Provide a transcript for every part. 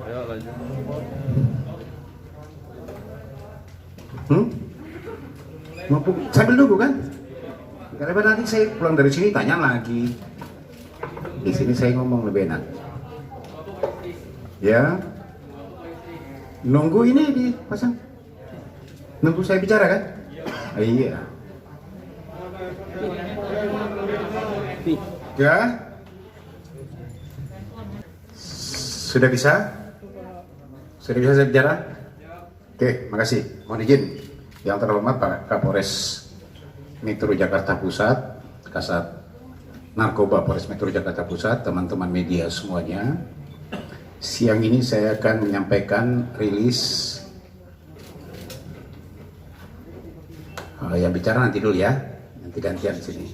Ayo lanjut. Sambil nunggu kan? Karena nanti saya pulang dari sini tanya lagi. Di sini saya ngomong lebih enak. Ya, nunggu ini dipasang. Nunggu saya bicara kan? Iya. Ya. Sudah bisa? Sudah bisa saya bicara? Oke, makasih. Mohon izin. Yang terhormat Pak Kapolres Metro Jakarta Pusat, Kasat Narkoba Polres Metro Jakarta Pusat, teman-teman media semuanya. Siang ini saya akan menyampaikan rilis. Yang bicara nanti dulu ya, nanti gantian di sini.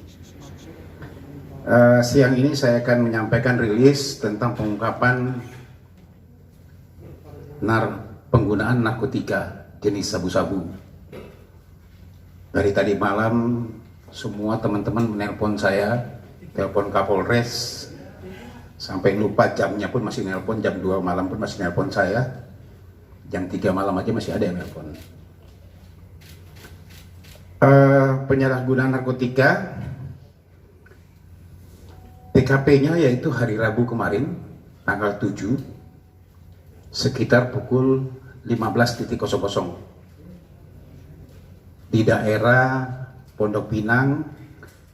Siang ini saya akan menyampaikan rilis tentang pengungkapan penggunaan narkotika jenis sabu-sabu. Dari tadi malam semua teman-teman menelpon saya, telepon Kapolres, sampai lupa jamnya pun masih nelpon, jam 2 malam pun masih nelpon saya, jam 3 malam aja masih ada yang nelpon. Penyalahgunaan narkotika, TKP-nya yaitu hari Rabu kemarin, tanggal 7, sekitar pukul 15.00 di daerah Pondok Pinang,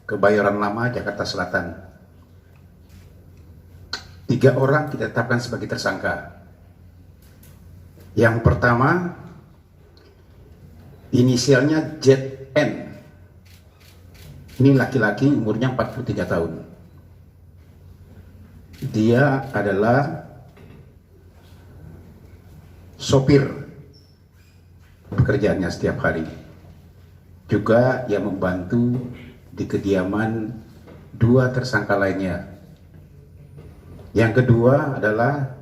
Kebayoran Lama, Jakarta Selatan. 3 orang ditetapkan sebagai tersangka. Yang pertama, inisialnya ZN. Ini laki-laki, umurnya 43 tahun. Dia adalah sopir, pekerjaannya setiap hari. Juga yang membantu di kediaman 2 tersangka lainnya. Yang kedua adalah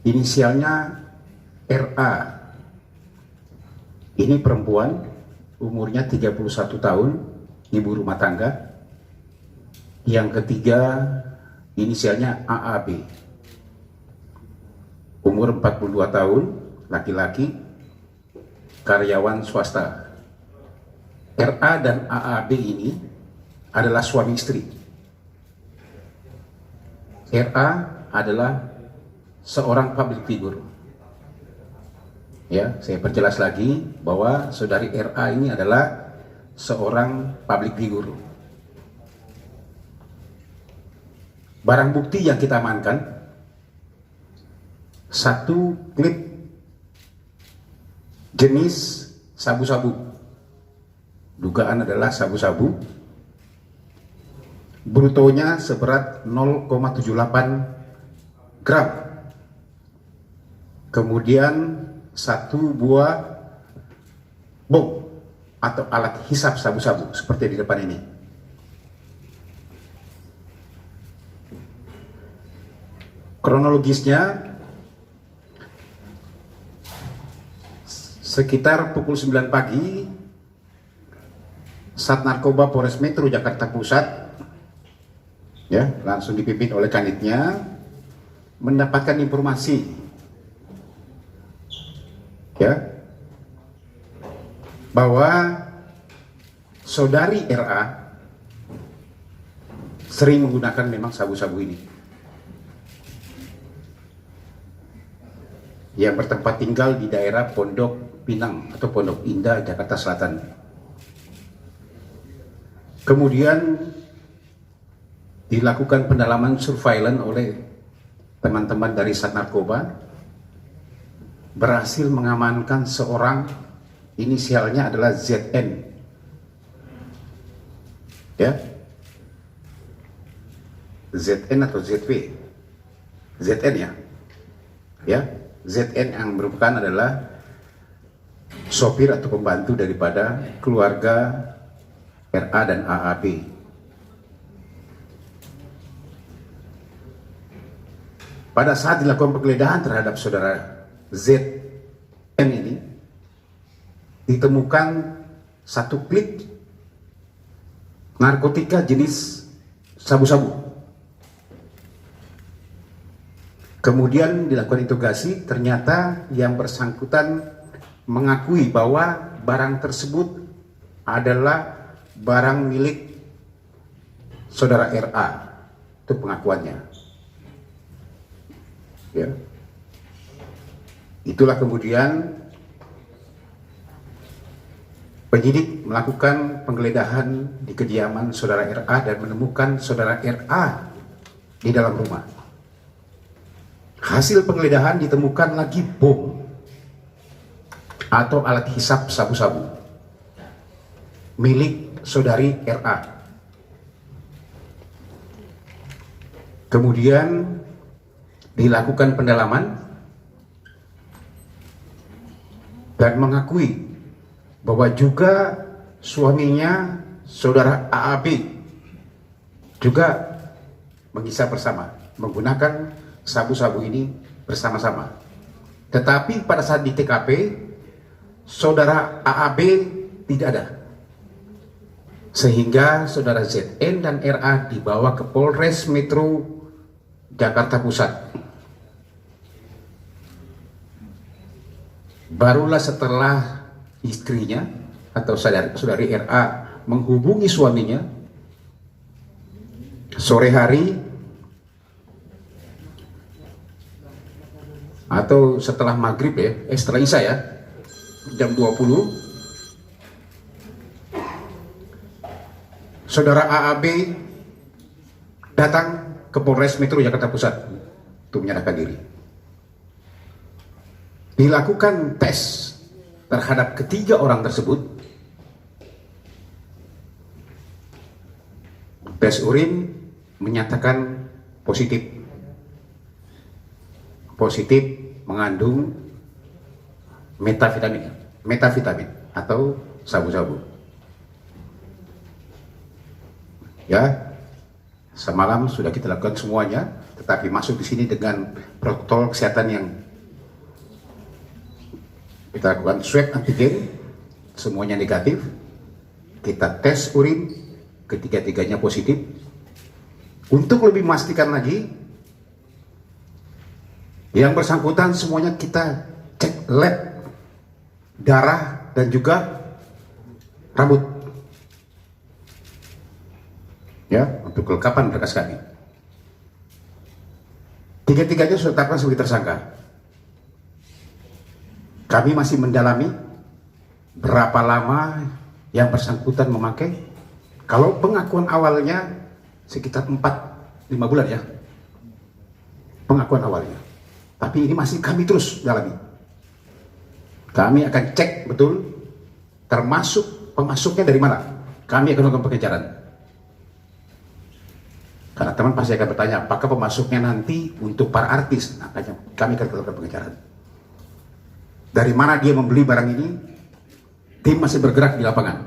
inisialnya RA. Ini perempuan, umurnya 31 tahun, ibu rumah tangga. Yang ketiga inisialnya AAB, umur 42 tahun, laki-laki, karyawan swasta. RA dan AAB ini adalah suami istri. RA adalah seorang public figure. Ya, saya perjelas lagi bahwa saudari RA ini adalah seorang public figure. Barang bukti yang kita amankan, 1 klip jenis sabu-sabu. Dugaan adalah sabu-sabu. Brutonya seberat 0,78 gram. Kemudian 1 buah bom atau alat hisap sabu-sabu seperti di depan ini. Kronologisnya sekitar pukul 9 pagi, Sat Narkoba Polres Metro Jakarta Pusat, ya, langsung dipimpin oleh kanitnya, mendapatkan informasi, ya, bahwa saudari RA sering menggunakan memang sabu-sabu ini, yang bertempat tinggal di daerah Pondok Pinang atau Pondok Indah, Jakarta Selatan. Kemudian dilakukan pendalaman surveillance oleh teman-teman dari Sat Narkoba, berhasil mengamankan seorang, inisialnya adalah ZN. Ya, ZN atau ZW? ZN ya, ya, ZN yang merupakan adalah sopir atau pembantu daripada keluarga RA dan AAB. Pada saat dilakukan penggeledahan terhadap saudara ZN ini, ditemukan 1 klip narkotika jenis sabu-sabu. Kemudian dilakukan interogasi, ternyata yang bersangkutan mengakui bahwa barang tersebut adalah barang milik saudara RA. Itu pengakuannya. Ya. Itulah kemudian penyidik melakukan penggeledahan di kediaman saudara RA dan menemukan saudara RA di dalam rumah. Hasil penggeledahan ditemukan lagi bom atau alat hisap sabu-sabu milik saudari RA. Kemudian dilakukan pendalaman dan mengakui bahwa juga suaminya saudara AAB juga menghisap bersama menggunakan sabu-sabu ini bersama-sama. Tetapi pada saat di TKP saudara AAB tidak ada, sehingga saudara ZN dan RA dibawa ke Polres Metro Jakarta Pusat. Barulah setelah istrinya atau saudari RA menghubungi suaminya sore hari atau setelah maghrib setelah isya ya, jam 20, saudara AAB datang ke Polres Metro Jakarta Pusat untuk menyerahkan diri. Dilakukan tes terhadap ketiga orang tersebut. Tes urin menyatakan positif mengandung metavitamin atau sabu-sabu. Ya, semalam sudah kita lakukan semuanya, tetapi masuk di sini dengan protokol kesehatan yang kita lakukan swab antigen, semuanya negatif. Kita tes urin, ketiga-tiganya positif. Untuk lebih memastikan lagi, yang bersangkutan semuanya kita cek lab, darah dan juga rambut, ya, untuk kelengkapan berkas kami. Tiga-tiganya sudah ditetapkan sebagai tersangka. Kami masih mendalami berapa lama yang bersangkutan memakai. Kalau pengakuan awalnya sekitar 4-5 bulan ya, pengakuan awalnya. Tapi ini masih kami terus dalami. Kami akan cek betul, termasuk pemasuknya dari mana. Kami akan melakukan pengejaran. Karena teman pasti akan bertanya, apakah pemasuknya nanti untuk para artis? Nah, kami akan melakukan pengejaran. Dari mana dia membeli barang ini? Tim masih bergerak di lapangan.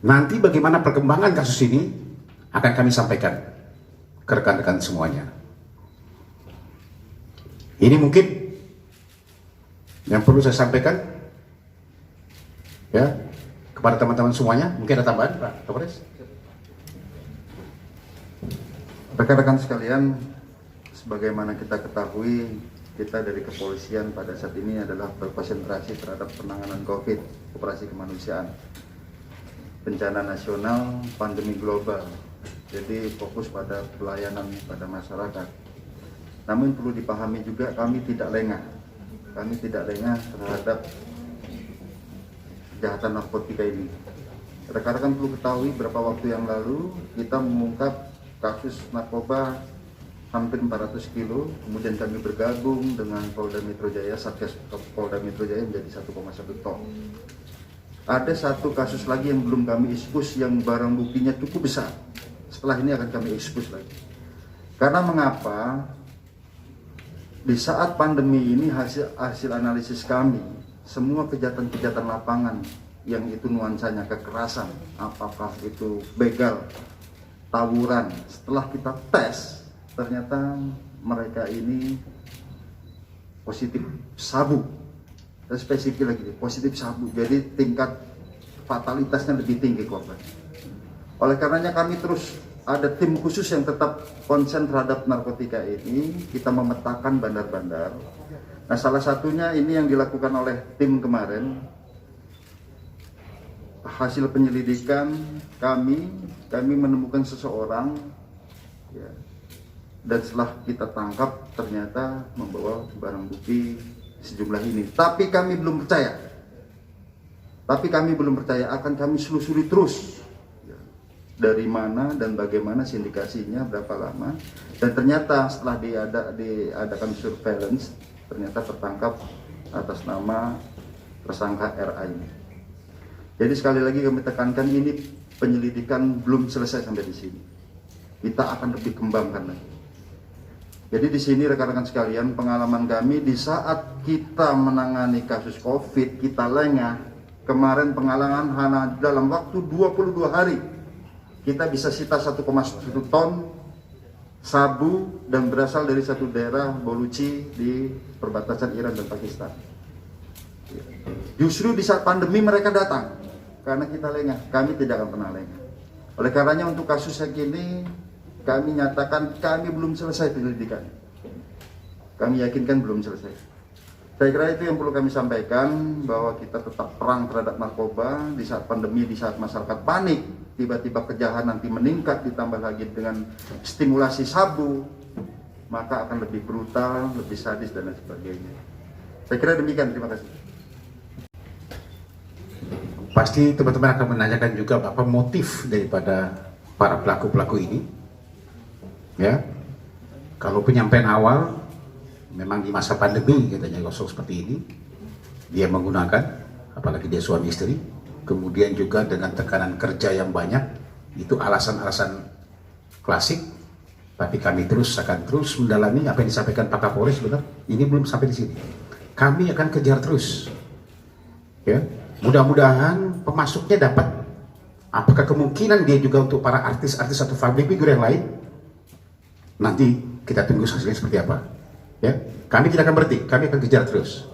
Nanti bagaimana perkembangan kasus ini akan kami sampaikan ke rekan-rekan semuanya. Ini mungkin yang perlu saya sampaikan ya kepada teman-teman semuanya. Mungkin ada tambahan, Pak Kapolres? Rekan-rekan sekalian, sebagaimana kita ketahui, kita dari kepolisian pada saat ini adalah berkonsentrasi terhadap penanganan COVID, operasi kemanusiaan, bencana nasional, pandemi global. Jadi fokus pada pelayanan pada masyarakat. Namun perlu dipahami juga kami tidak lengah. Kami tidak lengah terhadap kejahatan narkotika ini. Rekan-rekan perlu ketahui beberapa waktu yang lalu kita mengungkap kasus narkoba hampir 400 kilo, kemudian kami bergabung dengan Polda Metro Jaya, Satgas Polda Metro Jaya menjadi 1,1 ton. Ada satu kasus lagi yang belum kami ekspos yang barang buktinya cukup besar. Setelah ini akan kami ekspos lagi. Karena mengapa? Di saat pandemi ini hasil analisis kami, semua kejahatan-kejahatan lapangan yang itu nuansanya kekerasan, apakah itu begal, tawuran, setelah kita tes, ternyata mereka ini positif sabu. Dan spesifik lagi, positif sabu. Jadi tingkat fatalitasnya lebih tinggi korban. Oleh karenanya kami terus ada tim khusus yang tetap konsen terhadap narkotika ini. Kita memetakan bandar-bandar. Nah, salah satunya ini yang dilakukan oleh tim kemarin. Hasil penyelidikan kami menemukan seseorang, ya, dan setelah kita tangkap ternyata membawa barang bukti sejumlah ini. Tapi kami belum percaya. Akan kami selusuri terus, ya, dari mana dan bagaimana sindikasinya, berapa lama. Dan ternyata setelah diadakan surveillance, ternyata tertangkap atas nama tersangka RA ini. Jadi sekali lagi kami tekankan, ini penyelidikan belum selesai sampai di sini. Kita akan lebih kembangkan lagi. Jadi di sini rekan-rekan sekalian, pengalaman kami di saat kita menangani kasus COVID, kita lengah. Kemarin pengalaman hanya dalam waktu 22 hari kita bisa sita 1,1 ton sabu dan berasal dari satu daerah Boluchi di perbatasan Iran dan Pakistan. Justru di saat pandemi mereka datang karena kita lengah, kami tidak akan pernah lengah. Oleh karenanya untuk kasus yang ini kami nyatakan kami belum selesai penyelidikan. Kami yakinkan belum selesai. Saya kira itu yang perlu kami sampaikan, bahwa kita tetap perang terhadap narkoba di saat pandemi, di saat masyarakat panik, tiba-tiba kejahatan nanti meningkat, ditambah lagi dengan stimulasi sabu, maka akan lebih brutal, lebih sadis dan lain sebagainya. Saya kira demikian, terima kasih. Pasti teman-teman akan menanyakan juga apa motif daripada para pelaku-pelaku ini. Ya, kalau penyampaian awal memang di masa pandemi katanya gosok seperti ini, dia menggunakan, apalagi dia suami istri, kemudian juga dengan tekanan kerja yang banyak, itu alasan-alasan klasik. Tapi kami akan terus mendalami apa yang disampaikan Pak Kapolres. Benar, ini belum sampai di sini. Kami akan kejar terus. Ya, mudah-mudahan pemasuknya dapat. Apakah kemungkinan dia juga untuk para artis-artis atau public figure yang lain? Nanti kita tunggu hasilnya seperti apa. Ya, kami tidak akan berhenti, kami akan kejar terus.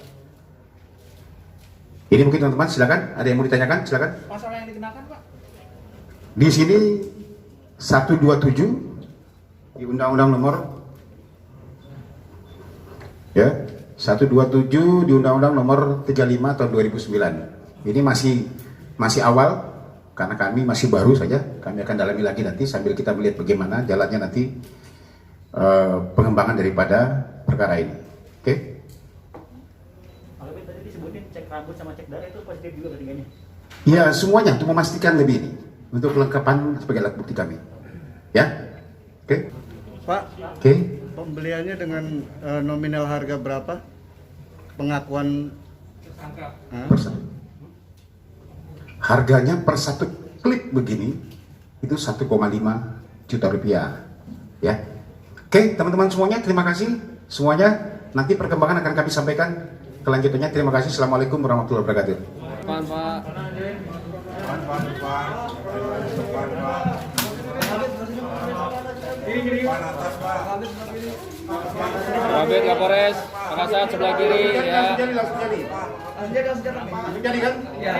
Ini mungkin teman-teman, silakan. Ada yang mau ditanyakan? Silakan. Pasal yang dikenakan, Pak? Di sini 127 di Undang-Undang Nomor 127 di Undang-Undang Nomor 35 tahun 2009. Ini masih awal karena kami masih baru saja. Kami akan dalami lagi nanti sambil kita melihat bagaimana jalannya nanti pengembangan daripada perkara ini. Oke? Kalau tadi disebutin cek rambut sama cek darah itu positif juga ketiganya? Ya, semuanya untuk memastikan lebih ini, untuk kelengkapan sebagai alat bukti kami. Ya? Oke? Pak, Oke? pembeliannya dengan nominal harga berapa? Pengakuan harganya per satu klip begini itu 1,5 juta rupiah. Ya. Oke, teman-teman semuanya, terima kasih semuanya. Nanti perkembangan akan kami sampaikan kelanjutannya. Terima kasih. Assalamualaikum warahmatullahi wabarakatuh. Kabit Kapolres, Makassar sebelah kiri ya. Langsung jadi kan? Ya.